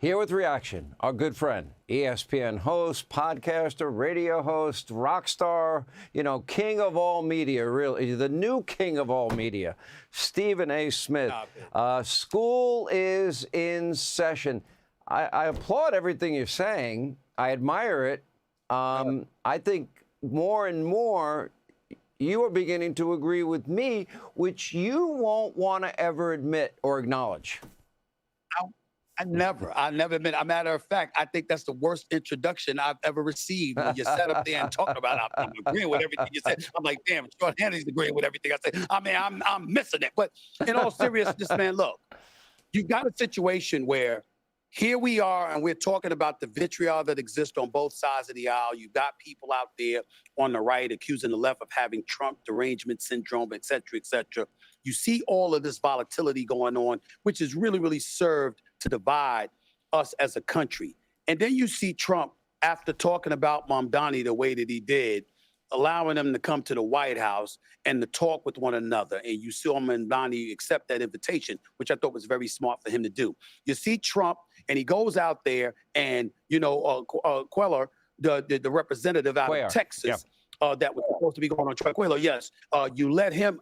Here with reaction, our good friend, ESPN host, podcaster, radio host, rock star, king of all media, really, the new king of all media, Stephen A. Smith. School is in session. I applaud everything you're saying. I admire it. I think more and more you are beginning to agree with me, which you won't want to ever admit or acknowledge. I never admit. A matter of fact, I think that's the worst introduction I've ever received. When you sat up there and talked about it, I'm agreeing with everything you said. I'm like, damn, Sean Hannity's agreeing with everything I said. I mean, I'm missing it. But in all seriousness, man, look, you got a situation where here we are, and we're talking about the vitriol that exists on both sides of the aisle. You've got people out there on the right accusing the left of having Trump derangement syndrome, et cetera, et cetera. You see all of this volatility going on, which has really, really served to divide us as a country. And then you see Trump, after talking about Mamdani the way that he did, allowing them to come to the White House and to talk with one another. And you saw Mamdani accept that invitation, which I thought was very smart for him to do. You see Trump, and he goes out there and, Cuellar, the representative out of Texas, that was supposed to be going on trial. Cuellar, yes, you let him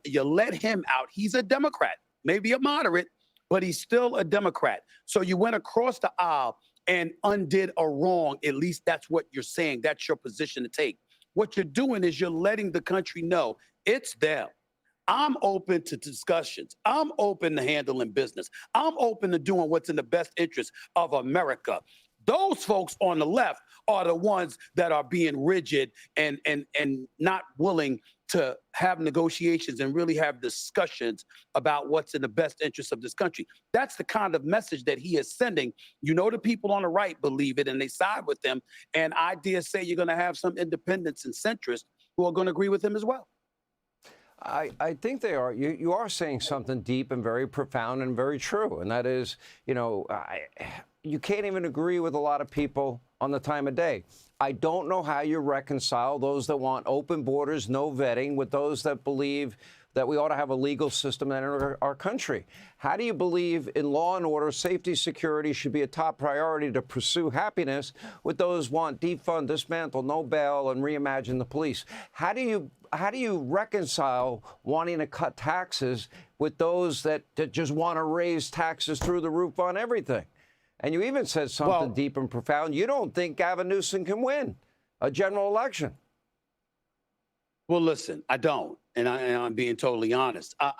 out. He's a Democrat, maybe a moderate, but he's still a Democrat. So you went across the aisle and undid a wrong. At least that's what you're saying. That's your position to take. What you're doing is you're letting the country know it's them. I'm open to discussions. I'm open to handling business. I'm open to doing what's in the best interest of America. Those folks on the left are the ones that are being rigid and not willing to have negotiations and really have discussions about what's in the best interest of this country. That's the kind of message that he is sending. The people on the right believe it and they side with him. And I dare say you're going to have some independents and centrists who are going to agree with him as well. I think they are. You are saying something deep and very profound and very true. And that is, you can't even agree with a lot of people on the time of day. I don't know how you reconcile those that want open borders, no vetting, with those that believe that we ought to have a legal system in our country. How do you believe in law and order, safety, security should be a top priority to pursue happiness with those who want defund, dismantle, no bail, and reimagine the police? How do you reconcile wanting to cut taxes with those that just want to raise taxes through the roof on everything? And you even said something deep and profound. You don't think Gavin Newsom can win a general election. Well, listen, I don't. And I'm being totally honest. I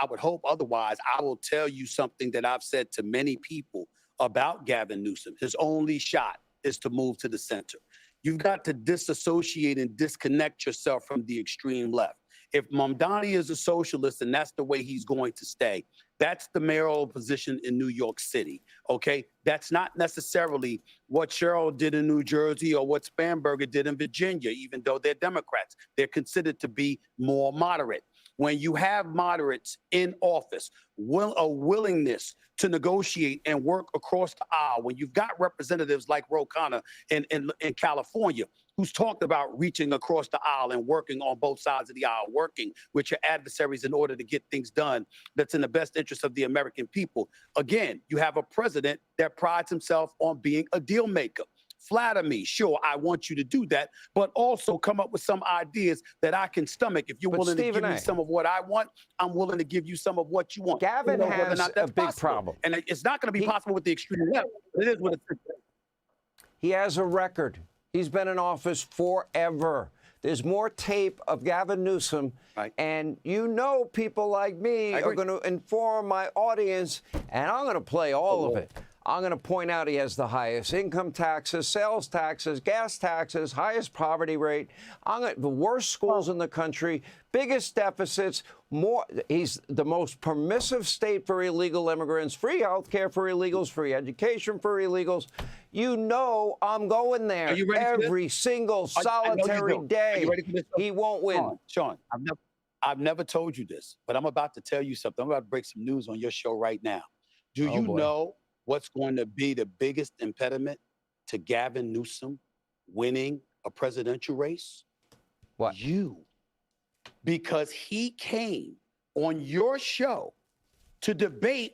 would hope otherwise. I will tell you something that I've said to many people about Gavin Newsom. His only shot is to move to the center. You've got to disassociate and disconnect yourself from the extreme left. If Mamdani is a socialist and that's the way he's going to stay, that's the mayoral position in New York City, okay? That's not necessarily what Cheryl did in New Jersey or what Spanberger did in Virginia, even though they're Democrats. They're considered to be more moderate. When you have moderates in office, a willingness to negotiate and work across the aisle, when you've got representatives like Ro Khanna in California, who's talked about reaching across the aisle and working on both sides of the aisle, working with your adversaries in order to get things done that's in the best interest of the American people. Again, you have a president that prides himself on being a deal maker. Flatter me, sure, I want you to do that, but also come up with some ideas that I can stomach. If you're willing to give me some of what I want, I'm willing to give you some of what you want. Gavin has a big problem. And it's not going to be possible with the extreme left. It is what it's. He has a record. He's been in office forever. There's more tape of Gavin Newsom, and people like me are going to inform my audience, and I'm going to play all of it. I'm going to point out he has the highest income taxes, sales taxes, gas taxes, highest poverty rate, the worst schools in the country, biggest deficits, he's the most permissive state for illegal immigrants, free health care for illegals, free education for illegals. I'm going there every single solitary day. He won't win. Sean, I've never told you this, but I'm about to tell you something. I'm about to break some news on your show right now. Do you know what's going to be the biggest impediment to Gavin Newsom winning a presidential race? What? You. Because he came on your show to debate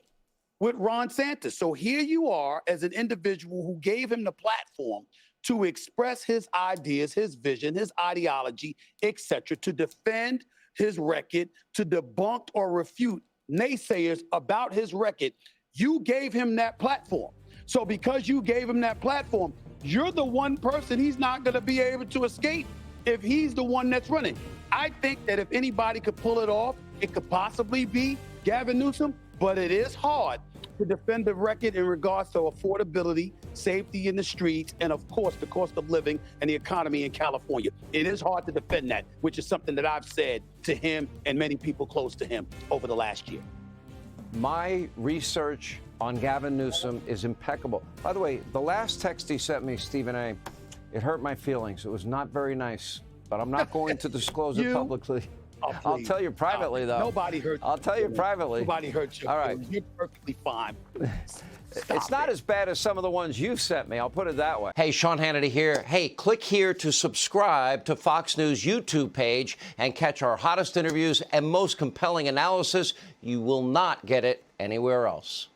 with Ron Santos. So here you are as an individual who gave him the platform to express his ideas, his vision, his ideology, etc., to defend his record, to debunk or refute naysayers about his record. You gave him that platform. So because you gave him that platform, you're the one person he's not going to be able to escape if he's the one that's running. I think that if anybody could pull it off, it could possibly be Gavin Newsom, but it is hard to defend the record in regards to affordability, safety in the streets, and of course, the cost of living and the economy in California. It is hard to defend that, which is something that I've said to him and many people close to him over the last year. My research on Gavin Newsom is impeccable. By the way, the last text he sent me, Stephen A., it hurt my feelings. It was not very nice, but I'm not going to disclose it publicly. Oh, I'll tell you privately, though. Nobody hurt you. I'll tell you privately. Nobody hurt you. All right. You're perfectly fine. It's not as bad as some of the ones you've sent me. I'll put it that way. Hey, Sean Hannity here. Hey, click here to subscribe to Fox News YouTube page and catch our hottest interviews and most compelling analysis. You will not get it anywhere else.